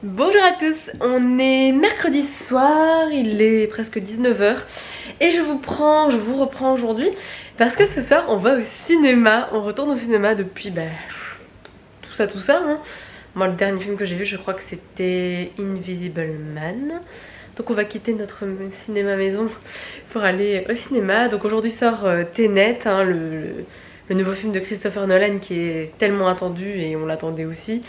Bonjour à tous, on est mercredi soir, il est presque 19h et je vous reprends aujourd'hui parce que ce soir on va au cinéma, on retourne au cinéma depuis tout ça hein. Moi le dernier film que j'ai vu je crois que c'était Invisible Man. Donc on va quitter notre cinéma maison pour aller au cinéma. Donc aujourd'hui sort Tenet, hein, le nouveau film de Christopher Nolan qui est tellement attendu et on l'attendait aussi.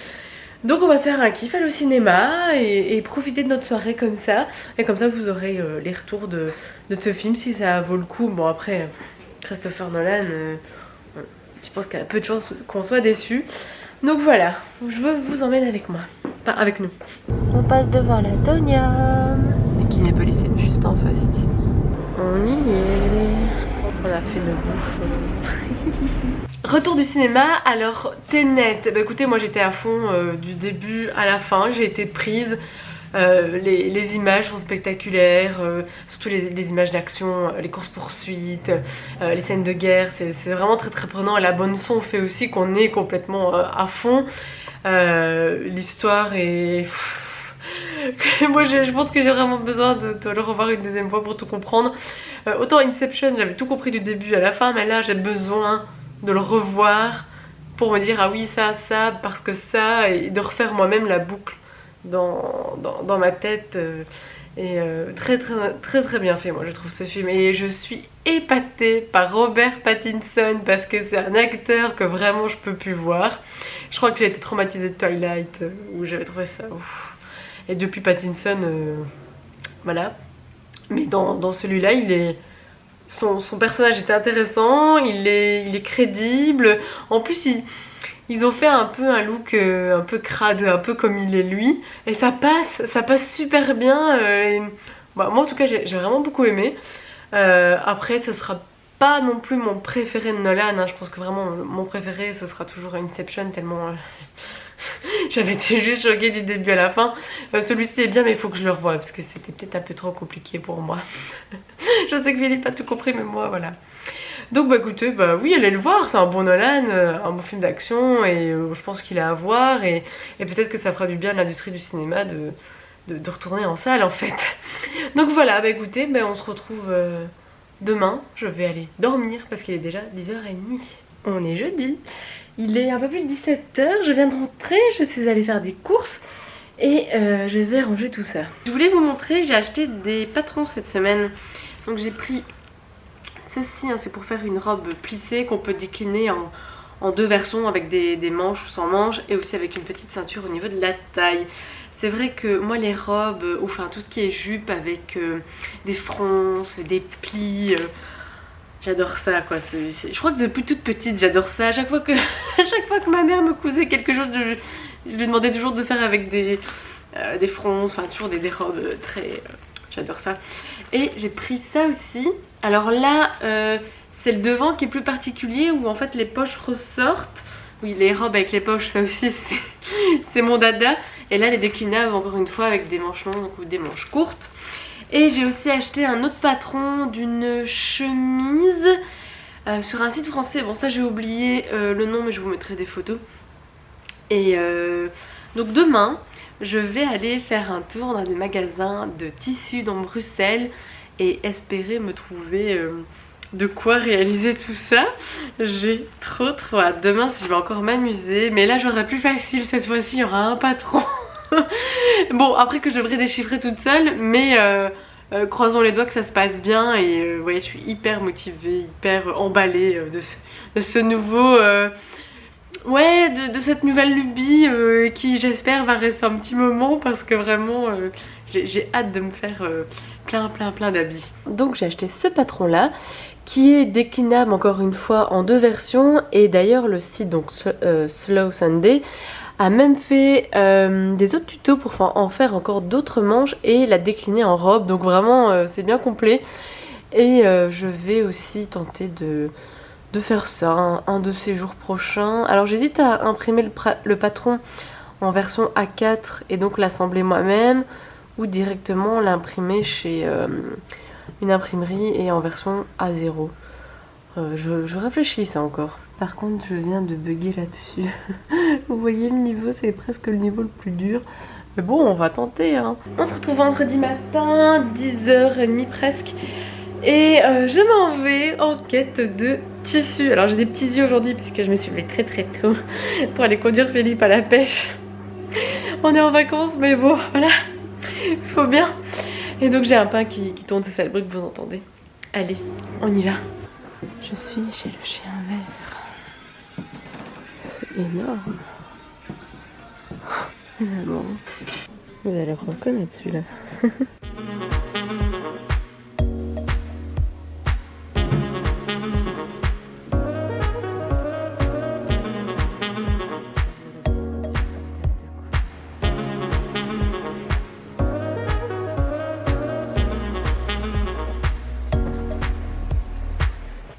Donc on va se faire un kiff, aller au cinéma et profiter de notre soirée comme ça. Et comme ça vous aurez les retours de ce film si ça vaut le coup. Bon après, Christopher Nolan, je pense qu'il y a peu de chances qu'on soit déçus. Donc voilà, je veux vous emmèner avec moi. Enfin avec nous. On passe devant la Tonia. Qui n'est pas laissé juste en face ici. On y est. On a fait nos bouffes. Retour du cinéma, alors Tenet, bah écoutez moi j'étais à fond du début à la fin, j'ai été prise, les images sont spectaculaires, surtout les images d'action, les courses poursuites, les scènes de guerre, c'est vraiment très très prenant et la bande son fait aussi qu'on est complètement à fond, l'histoire est... Moi je pense que j'ai vraiment besoin de le revoir une deuxième fois pour tout comprendre, autant Inception j'avais tout compris du début à la fin mais là j'ai besoin de le revoir pour me dire ah oui ça parce que ça et de refaire moi-même la boucle dans ma tête très bien fait moi je trouve ce film et je suis épatée par Robert Pattinson parce que c'est un acteur que vraiment je peux plus voir. Je crois que j'ai été traumatisée de Twilight où j'avais trouvé ça ouf. Et depuis Pattinson voilà, mais dans celui-là il est... Son personnage était intéressant, il est crédible. En plus, ils ont fait un peu un look un peu crade, un peu comme il est lui. Et ça passe super bien. Moi en tout cas, j'ai vraiment beaucoup aimé. Après, ce sera pas non plus mon préféré de Nolan. Hein. Je pense que vraiment mon préféré, ce sera toujours Inception, tellement... J'avais été juste choquée du début à la fin. Celui-ci est bien mais il faut que je le revoie parce que c'était peut-être un peu trop compliqué pour moi. Je sais que Philippe a tout compris mais moi voilà. Donc bah écoutez, bah oui allez le voir, c'est un bon Nolan, un bon film d'action et je pense qu'il est à voir et peut-être que ça fera du bien à l'industrie du cinéma de retourner en salle en fait. Donc voilà, bah écoutez, bah, on se retrouve demain. Je vais aller dormir parce qu'il est déjà 10h30. On est jeudi. Il est un peu plus de 17h, je viens de rentrer, je suis allée faire des courses et je vais ranger tout ça. Je voulais vous montrer, j'ai acheté des patrons cette semaine. Donc j'ai pris ceci, hein, c'est pour faire une robe plissée qu'on peut décliner en deux versions avec des manches ou sans manches et aussi avec une petite ceinture au niveau de la taille. C'est vrai que moi les robes, ou enfin tout ce qui est jupe avec des fronces, des plis... J'adore ça quoi, je crois que depuis toute petite j'adore ça, à chaque fois que ma mère me cousait quelque chose, je lui demandais toujours de faire avec des fronces, enfin toujours des robes très... j'adore ça. Et j'ai pris ça aussi, alors là c'est le devant qui est plus particulier où en fait les poches ressortent. Oui les robes avec les poches ça aussi c'est mon dada. Et là les déclinables encore une fois avec des manches longues ou des manches courtes. Et j'ai aussi acheté un autre patron d'une chemise sur un site français. Bon ça j'ai oublié le nom mais je vous mettrai des photos. Et donc demain je vais aller faire un tour dans des magasins de tissus dans Bruxelles et espérer me trouver de quoi réaliser tout ça. J'ai trop hâte. Demain je vais encore m'amuser mais là j'aurai plus facile cette fois-ci, il y aura un patron. Bon après que je devrais déchiffrer toute seule mais croisons les doigts que ça se passe bien et vous voyez je suis hyper motivée, hyper emballée de ce nouveau ouais de cette nouvelle lubie qui j'espère va rester un petit moment parce que vraiment j'ai hâte de me faire plein d'habits. Donc j'ai acheté ce patron là qui est déclinable encore une fois en deux versions et d'ailleurs le site donc Slow Sunday a même fait des autres tutos pour en faire encore d'autres manches et la décliner en robe, donc vraiment c'est bien complet. Et je vais aussi tenter de faire ça un de ces jours prochains. Alors j'hésite à imprimer le patron en version A4 et donc l'assembler moi-même ou directement l'imprimer chez une imprimerie et en version A0. Je réfléchis ça encore. Par contre je viens de bugger là-dessus. Vous voyez le niveau, c'est presque le niveau le plus dur. Mais bon, on va tenter hein. On se retrouve vendredi matin, 10h30 presque. Et je m'en vais en quête de tissu. Alors j'ai des petits yeux aujourd'hui parce que je me suis levée très très tôt pour aller conduire Philippe à la pêche. On est en vacances mais bon voilà, il faut bien. Et donc j'ai un pain qui tourne, c'est ça le bruit que vous entendez. Allez, on y va. Je suis chez le chien vert. C'est énorme. Vraiment. Vous allez reconnaître celui-là.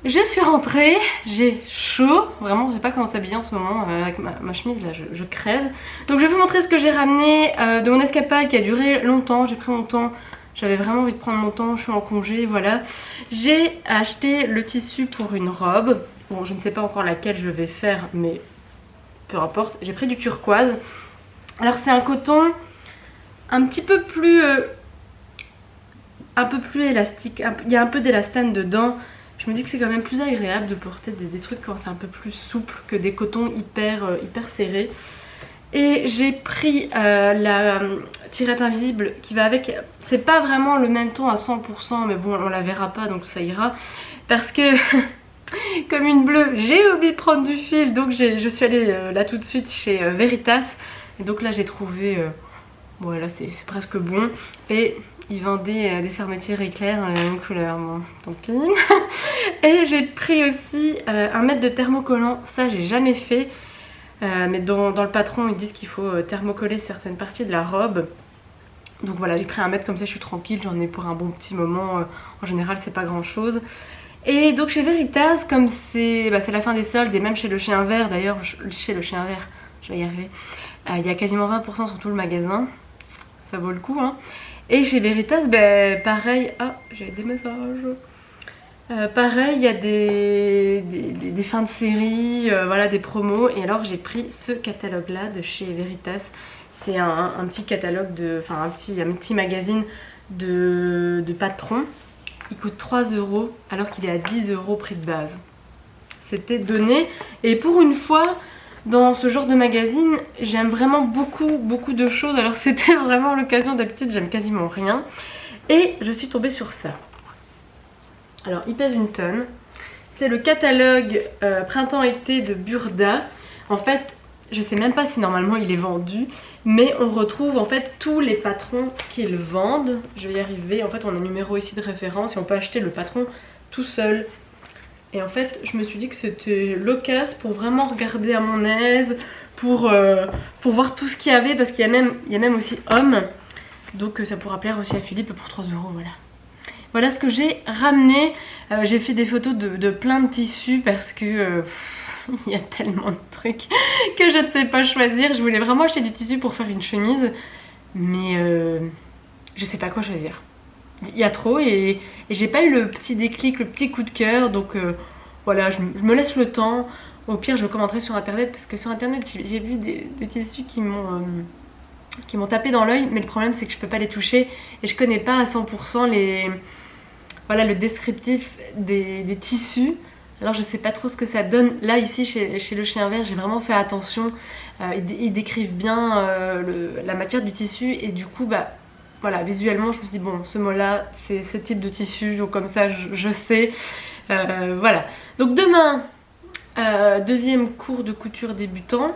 Je suis rentrée, j'ai chaud, vraiment je sais pas comment s'habiller en ce moment, avec ma chemise là je crève. Donc je vais vous montrer ce que j'ai ramené de mon escapade qui a duré longtemps, j'ai pris mon temps, j'avais vraiment envie de prendre mon temps, je suis en congé, voilà. J'ai acheté le tissu pour une robe, bon je ne sais pas encore laquelle je vais faire mais peu importe, j'ai pris du turquoise. Alors c'est un coton un petit peu plus, élastique, il y a un peu d'élastane dedans. Je me dis que c'est quand même plus agréable de porter des trucs quand c'est un peu plus souple que des cotons hyper serrés. Et j'ai pris la tirette invisible qui va avec. C'est pas vraiment le même ton à 100% mais bon on la verra pas donc ça ira. Parce que comme une bleue j'ai oublié de prendre du fil donc je suis allée là tout de suite chez Veritas. Et donc là j'ai trouvé, voilà c'est presque bon. Et ils vendaient des fermetures éclairs dans la même couleur, bon tant pis. Et j'ai pris aussi un mètre de thermocollant, ça j'ai jamais fait. Mais dans le patron ils disent qu'il faut thermocoller certaines parties de la robe. Donc voilà j'ai pris un mètre comme ça je suis tranquille, j'en ai pour un bon petit moment, en général c'est pas grand chose. Et donc chez Veritas comme c'est la fin des soldes et même chez le chien vert d'ailleurs, chez le chien vert, je vais y arriver, il y a quasiment 20% sur tout le magasin, ça vaut le coup hein. Et chez Veritas, pareil, ah j'ai des messages. Pareil, il y a des fins de série, voilà, des promos. Et alors j'ai pris ce catalogue là de chez Veritas. C'est un petit catalogue, un petit magazine de patron. Il coûte 3 € alors qu'il est à 10 € prix de base. C'était donné. Et pour une fois, dans ce genre de magazine, j'aime vraiment beaucoup de choses. Alors c'était vraiment l'occasion, d'habitude j'aime quasiment rien. Et je suis tombée sur ça. Alors il pèse 1 tonne. C'est le catalogue printemps-été de Burda. En fait, je sais même pas si normalement il est vendu. Mais on retrouve en fait tous les patrons qu'ils vendent. Je vais y arriver. En fait on a un numéro ici de référence et on peut acheter le patron tout seul. Et en fait je me suis dit que c'était l'occasion pour vraiment regarder à mon aise, pour voir tout ce qu'il y avait, parce qu'il y a même aussi homme. Donc ça pourra plaire aussi à Philippe pour 3 €, voilà. Voilà ce que j'ai ramené. J'ai fait des photos de plein de tissus parce que il y a tellement de trucs que je ne sais pas choisir. Je voulais vraiment acheter du tissu pour faire une chemise, mais je sais pas quoi choisir. Il y a trop et j'ai pas eu le petit déclic, le petit coup de cœur, donc voilà, je me laisse le temps. Au pire je commenterai sur internet parce que sur internet j'ai vu des tissus qui m'ont tapé dans l'œil, mais le problème c'est que je peux pas les toucher et je connais pas à 100% le descriptif des tissus. Alors je sais pas trop ce que ça donne. Là ici chez le chien vert j'ai vraiment fait attention, ils décrivent bien la matière du tissu et du coup voilà, visuellement je me suis dit bon ce mot là c'est ce type de tissu, donc comme ça je sais. Voilà, donc demain deuxième cours de couture débutant.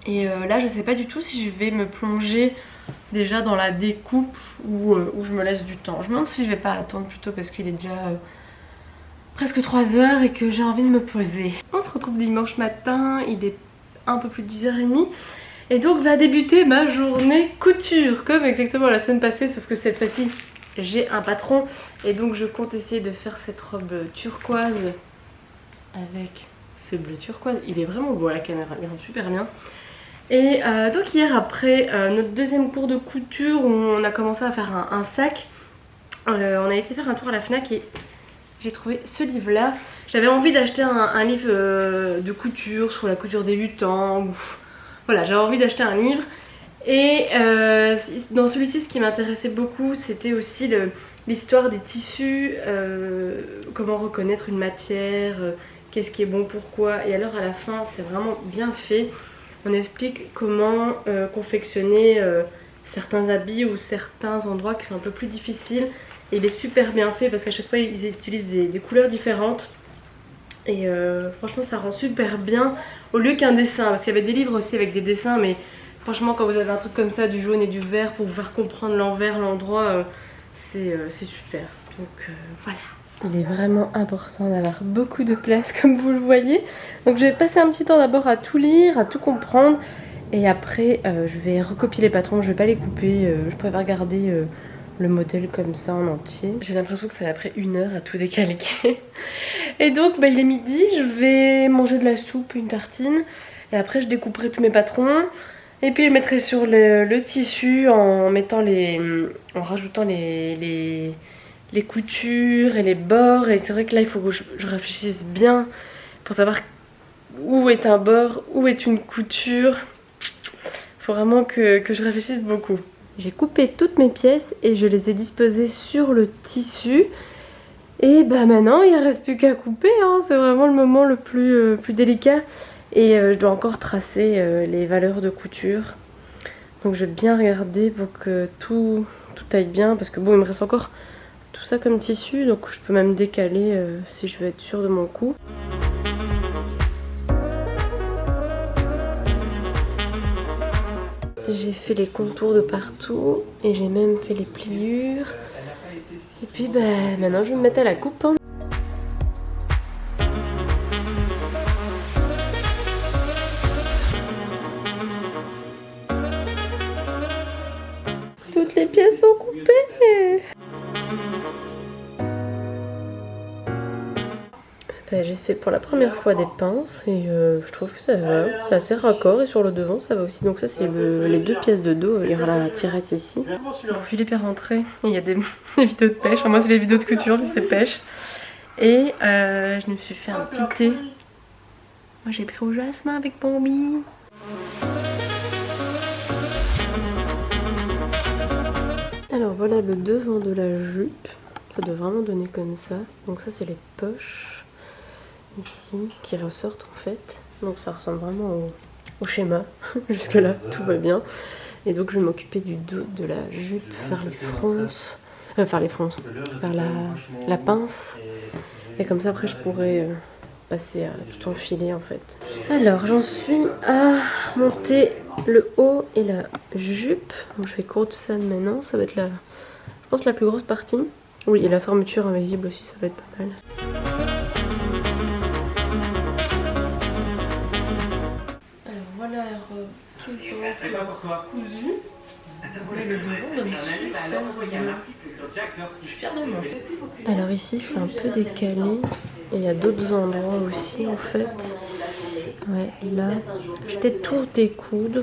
Et là je sais pas du tout si je vais me plonger déjà dans la découpe ou je me laisse du temps. Je me demande si je vais pas attendre plutôt parce qu'il est déjà presque 3 h et que j'ai envie de me poser. On se retrouve dimanche matin, il est un peu plus de 10h30. Et donc va débuter ma journée couture, comme exactement la semaine passée, sauf que cette fois-ci j'ai un patron. Et donc je compte essayer de faire cette robe turquoise avec ce bleu turquoise. Il est vraiment beau à la caméra, il rend super bien. Et donc hier après notre deuxième cours de couture où on a commencé à faire un sac, on a été faire un tour à la Fnac et j'ai trouvé ce livre là. J'avais envie d'acheter un livre de couture sur la couture débutant. Voilà, j'avais envie d'acheter un livre Et dans celui-ci, ce qui m'intéressait beaucoup, c'était aussi l'histoire des tissus, comment reconnaître une matière, qu'est-ce qui est bon, pourquoi. Et alors à la fin, c'est vraiment bien fait. On explique comment confectionner certains habits ou certains endroits qui sont un peu plus difficiles. Et il est super bien fait parce qu'à chaque fois, ils utilisent des couleurs différentes. Et franchement, ça rend super bien au lieu qu'un dessin. Parce qu'il y avait des livres aussi avec des dessins, mais franchement, quand vous avez un truc comme ça, du jaune et du vert, pour vous faire comprendre l'envers, l'endroit, c'est super. Donc voilà. Il est vraiment important d'avoir beaucoup de place, comme vous le voyez. Donc je vais passer un petit temps d'abord à tout lire, à tout comprendre. Et après, je vais recopier les patrons. Je vais pas les couper. Je préfère garder le modèle comme ça en entier. J'ai l'impression que ça m'a pris 1 heure à tout décalquer. Et donc, il est midi. Je vais manger de la soupe, une tartine. Et après, je découperai tous mes patrons. Et puis je mettrai sur le tissu en rajoutant les coutures et les bords. Et c'est vrai que là il faut que je réfléchisse bien pour savoir où est un bord, où est une couture. Il faut vraiment que je réfléchisse beaucoup. J'ai coupé toutes mes pièces et je les ai disposées sur le tissu. Et maintenant il ne reste plus qu'à couper, hein. C'est vraiment le moment le plus délicat. Et je dois encore tracer les valeurs de couture. Donc je vais bien regarder pour que tout aille bien. Parce que bon, il me reste encore tout ça comme tissu. Donc je peux même décaler si je veux être sûre de mon coup. J'ai fait les contours de partout. Et j'ai même fait les pliures. Et puis maintenant je vais me mettre à la coupe, hein. Toutes les pièces sont coupées. J'ai fait pour la première fois des pinces et je trouve que ça va, c'est assez raccord et sur le devant ça va aussi. Donc ça c'est les 2 pièces de dos, il y aura la tirette ici. Bon, Philippe est rentré et il y a des vidéos de pêche, enfin, moi c'est les vidéos de couture mais c'est pêche. Et je me suis fait un petit thé. Moi j'ai pris au jasmin avec Bambi. Alors voilà le devant de la jupe, ça doit vraiment donner comme ça. Donc ça c'est les poches ici qui ressortent en fait. Donc ça ressemble vraiment au schéma, jusque là tout va bien. Et donc je vais m'occuper du dos de la jupe, faire les fronces, faire la pince. Et comme ça après je pourrais passer à tout enfiler en fait. Alors j'en suis à monter le haut et la jupe. Donc je vais coudre ça maintenant, ça va être je pense la plus grosse partie. Oui, et la fermeture invisible aussi, ça va être pas mal. Alors voilà la robe tout cousue. Voilà le devant donne super bien. Je suis fière de moi. Alors ici c'est un peu décalé. Et il y a d'autres endroits aussi en fait. Ouais, là. Je vais peut-être tout découdre.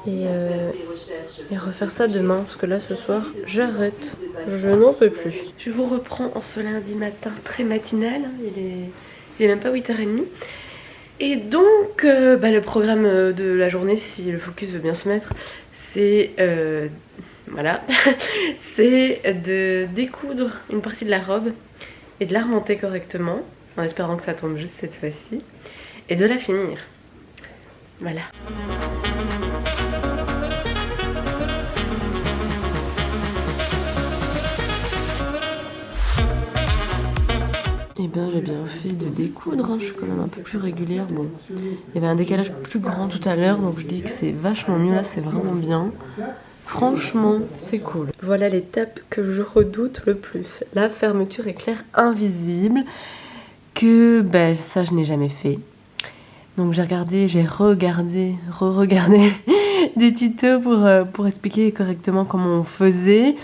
Et refaire ça demain. Parce que là ce soir, j'arrête. Je n'en peux plus. Je vous reprends en ce lundi matin très matinal. Il est même pas 8h30. Et donc, le programme de la journée, si le focus veut bien se mettre, c'est voilà, c'est de découdre une partie de la robe et de la remonter correctement, en espérant que ça tombe juste cette fois-ci, et de la finir. Voilà. Et j'ai bien fait de découdre, hein. Je suis quand même un peu plus régulière. Bon, il y avait un décalage plus grand tout à l'heure, donc je dis que c'est vachement mieux. Là, c'est vraiment bien. Franchement, c'est cool. Voilà l'étape que je redoute le plus. La fermeture éclair invisible. Que ça, je n'ai jamais fait. Donc j'ai regardé des tutos pour expliquer correctement comment on faisait.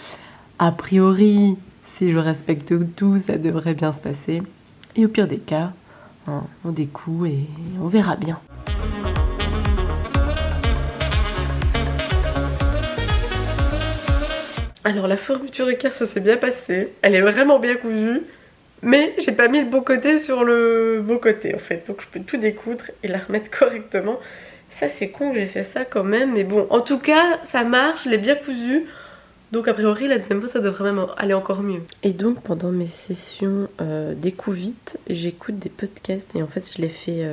A priori, si je respecte tout, ça devrait bien se passer. Et au pire des cas, on découd et on verra bien. Alors la fermeture équerre, ça s'est bien passé. Elle est vraiment bien cousue. Mais j'ai pas mis le bon côté sur le bon côté en fait. Donc je peux tout découdre et la remettre correctement. Ça c'est con que j'ai fait ça quand même, mais bon, en tout cas ça marche, je l'ai bien cousu. Donc a priori la deuxième fois ça devrait même aller encore mieux. Et donc pendant mes sessions d'écoute, j'écoute des podcasts et en fait je les fais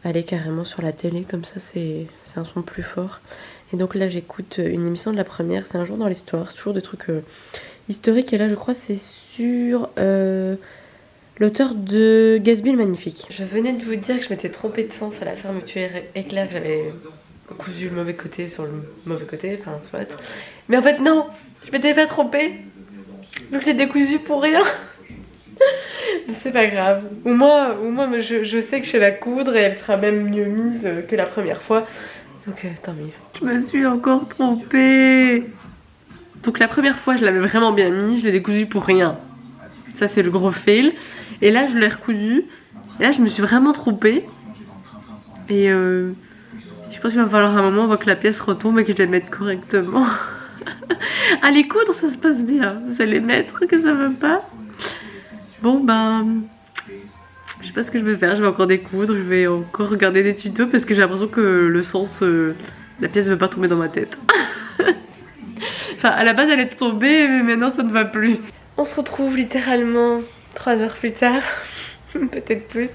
aller carrément sur la télé, comme ça c'est un son plus fort. Et donc là j'écoute une émission de la première, c'est un jour dans l'histoire, c'est toujours des trucs historiques et là je crois c'est sur l'auteur de Gatsby le Magnifique. Je venais de vous dire que je m'étais trompée de sens à la fermeture éclair, que j'avais cousu le mauvais côté sur le mauvais côté, enfin soit. Mais en fait non, je m'étais pas trompée. Donc j'ai décousu pour rien. Mais c'est pas grave. Ou moi je sais que je sais la coudre et elle sera même mieux mise que la première fois. Donc tant mieux. Je me suis encore trompée. Donc la première fois je l'avais vraiment bien mis, je l'ai décousu pour rien. Ça c'est le gros fail. Et là je l'ai recousu. Et là je me suis vraiment trompée. Et je pense qu'il va falloir un moment avant que la pièce retombe et que je la mette correctement. À les coudre ça se passe bien. Vous allez mettre que ça va pas. Bon ben, je sais pas ce que je vais faire, je vais encore découdre, je vais encore regarder des tutos parce que j'ai l'impression que le sens, la pièce ne veut pas tomber dans ma tête. Enfin à la base elle est tombée mais maintenant ça ne va plus. On se retrouve littéralement 3 heures plus tard, peut-être plus.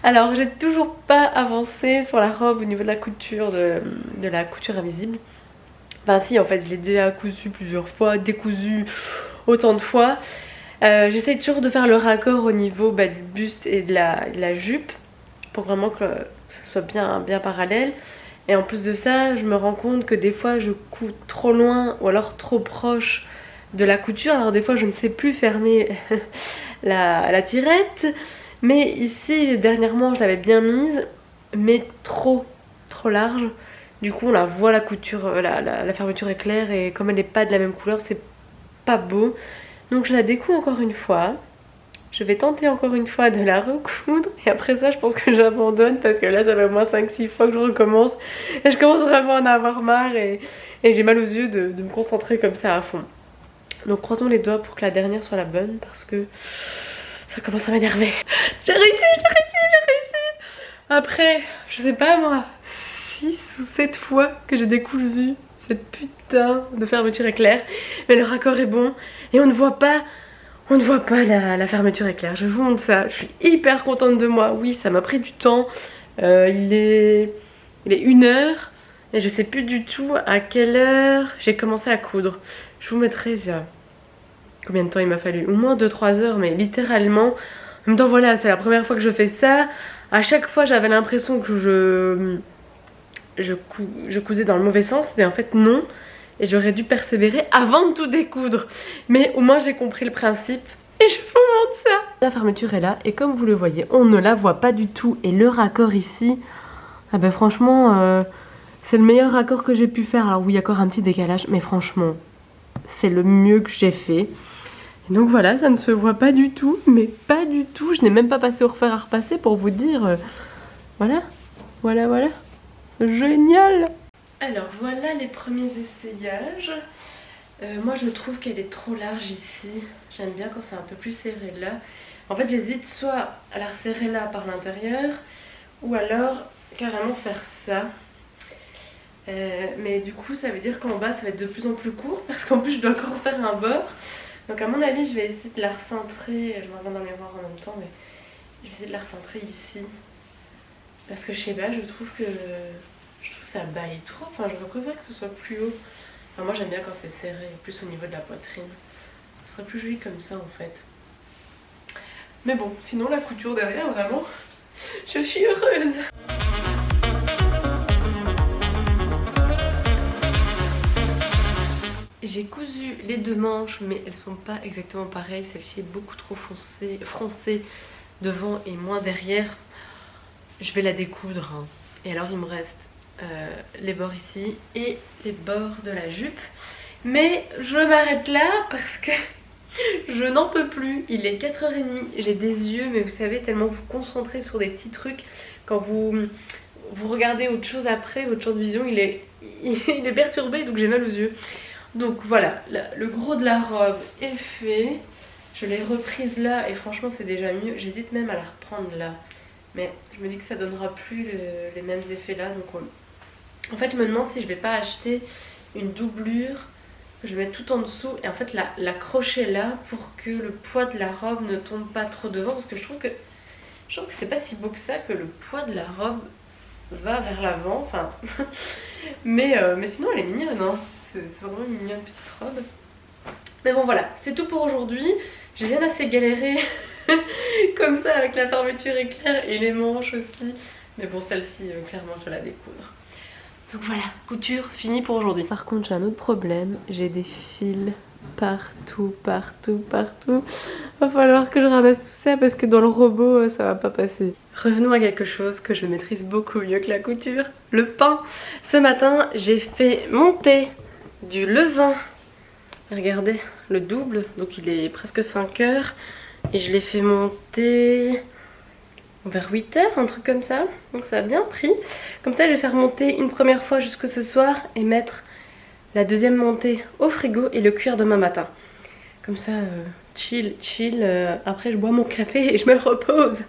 Alors j'ai toujours pas avancé sur la robe au niveau de la couture, de la couture invisible. Enfin si en fait je l'ai déjà cousu plusieurs fois, décousu autant de fois. J'essaye toujours de faire le raccord au niveau du buste et de la jupe pour vraiment que ce soit bien parallèle. Et en plus de ça, je me rends compte que des fois je couds trop loin ou alors trop proche de la couture. Alors des fois je ne sais plus fermer la tirette. Mais ici dernièrement je l'avais bien mise, mais trop large. Du coup on la voit la couture, la fermeture est claire et comme elle n'est pas de la même couleur c'est pas beau. Donc je la découds encore une fois. Je vais tenter encore une fois de la recoudre. Et après ça je pense que j'abandonne parce que là ça fait au moins 5-6 fois que je recommence. Et je commence vraiment à en avoir marre et j'ai mal aux yeux de me concentrer comme ça à fond. Donc croisons les doigts pour que la dernière soit la bonne parce que ça commence à m'énerver. J'ai réussi. Après, je sais pas moi, 6 ou 7 fois que j'ai décousu cette putain de fermeture éclair. Mais le raccord est bon et on ne voit pas la fermeture éclair. Je vous montre ça, je suis hyper contente de moi. Oui, ça m'a pris du temps. Il est 1h et je sais plus du tout à quelle heure j'ai commencé à coudre. Je vous mettrai ça. Combien de temps il m'a fallu? Au moins 2-3 heures, mais littéralement. En même temps voilà, c'est la première fois que je fais ça. À chaque fois j'avais l'impression que je cousais dans le mauvais sens, mais en fait non. Et j'aurais dû persévérer avant de tout découdre. Mais au moins j'ai compris le principe et je vous montre ça. La fermeture est là et comme vous le voyez, on ne la voit pas du tout. Et le raccord ici, ah ben franchement, c'est le meilleur raccord que j'ai pu faire. Alors oui, il y a encore un petit décalage, mais franchement, c'est le mieux que j'ai fait. Et donc voilà, ça ne se voit pas du tout, mais pas du tout. Je n'ai même pas passé au refaire à repasser pour vous dire, voilà. C'est génial. Alors voilà les premiers essayages. Moi je trouve qu'elle est trop large ici. J'aime bien quand c'est un peu plus serré là. En fait j'hésite soit à la resserrer là par l'intérieur ou alors carrément faire ça. Mais du coup ça veut dire qu'en bas ça va être de plus en plus court parce qu'en plus je dois encore faire un bord. Donc à mon avis je vais essayer de la recentrer. Je me regarde dans le miroir en même temps mais je vais essayer de la recentrer ici. Parce que je sais pas, je trouve que ça baille trop. Enfin je préfère que ce soit plus haut. Enfin, moi j'aime bien quand c'est serré, plus au niveau de la poitrine. Ce serait plus joli comme ça en fait. Mais bon, sinon la couture derrière vraiment, je suis heureuse. J'ai cousu les 2 manches mais elles sont pas exactement pareilles. Celle-ci est beaucoup trop froncée devant et moins derrière. Je vais la découdre hein. Et alors il me reste les bords ici et les bords de la jupe. Mais je m'arrête là parce que je n'en peux plus. Il est 4h30, j'ai des yeux mais vous savez tellement vous concentrez sur des petits trucs. Quand vous regardez autre chose après, votre champ de vision il est perturbé donc j'ai mal aux yeux. Donc voilà, le gros de la robe est fait. Je l'ai reprise là et franchement c'est déjà mieux. J'hésite même à la reprendre là. Mais je me dis que ça donnera plus les mêmes effets là. Donc En fait je me demande si je vais pas acheter une doublure, je vais mettre tout en dessous et en fait la crocher là pour que le poids de la robe ne tombe pas trop devant, parce que je trouve que c'est pas si beau que ça, que le poids de la robe va vers l'avant, enfin mais sinon elle est mignonne, hein. C'est vraiment une mignonne petite robe. Mais bon voilà, c'est tout pour aujourd'hui. J'ai bien assez galéré comme ça avec la fermeture éclair et les manches aussi. Mais bon, celle-ci, clairement, je dois la découdre. Donc voilà, couture finie pour aujourd'hui. Par contre, j'ai un autre problème. J'ai des fils partout, partout, partout. Va falloir que je ramasse tout ça parce que dans le robot, ça va pas passer. Revenons à quelque chose que je maîtrise beaucoup mieux que la couture. Le pain. Ce matin, j'ai fait monter du levain. Regardez, le double. Donc il est presque 5 heures. Et je l'ai fait monter vers 8 heures, un truc comme ça. Donc ça a bien pris. Comme ça je vais faire monter une première fois jusque ce soir et mettre la deuxième montée au frigo et le cuire demain matin. Comme ça, chill. Après je bois mon café et je me repose.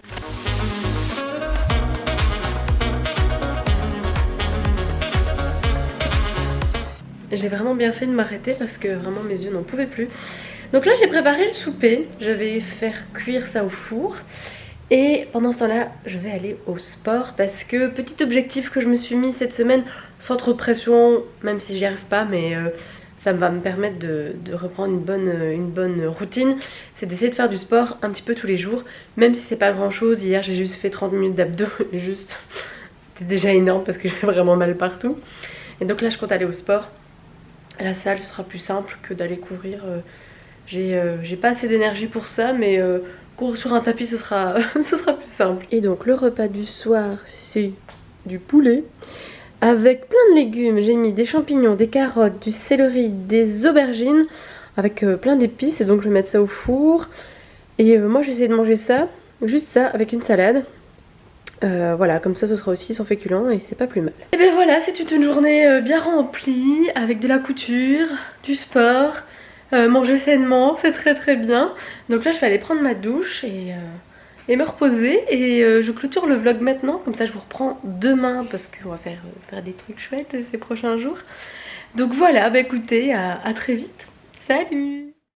J'ai vraiment bien fait de m'arrêter parce que vraiment mes yeux n'en pouvaient plus. Donc là j'ai préparé le souper. Je vais faire cuire ça au four. Et pendant ce temps-là, je vais aller au sport parce que petit objectif que je me suis mis cette semaine, sans trop de pression, même si j'y arrive pas, mais ça va me permettre de reprendre une bonne routine, c'est d'essayer de faire du sport un petit peu tous les jours, même si c'est pas grand chose. Hier j'ai juste fait 30 minutes d'abdos, juste, c'était déjà énorme parce que j'avais vraiment mal partout. Et donc là je compte aller au sport. À la salle ce sera plus simple que d'aller courir, j'ai pas assez d'énergie pour ça, mais courir sur un tapis ce sera, ce sera plus simple. Et donc le repas du soir c'est du poulet avec plein de légumes. J'ai mis des champignons, des carottes, du céleri, des aubergines avec plein d'épices, et donc je vais mettre ça au four. Et moi j'ai essayé de manger ça, juste ça avec une salade. Voilà, comme ça ce sera aussi sans féculents et c'est pas plus mal. Et ben voilà, c'est toute une journée bien remplie avec de la couture, du sport, manger sainement, c'est très bien. Donc là je vais aller prendre ma douche et me reposer, et je clôture le vlog maintenant, comme ça je vous reprends demain parce qu'on va faire des trucs chouettes ces prochains jours. Donc voilà, bah écoutez, à très vite, salut!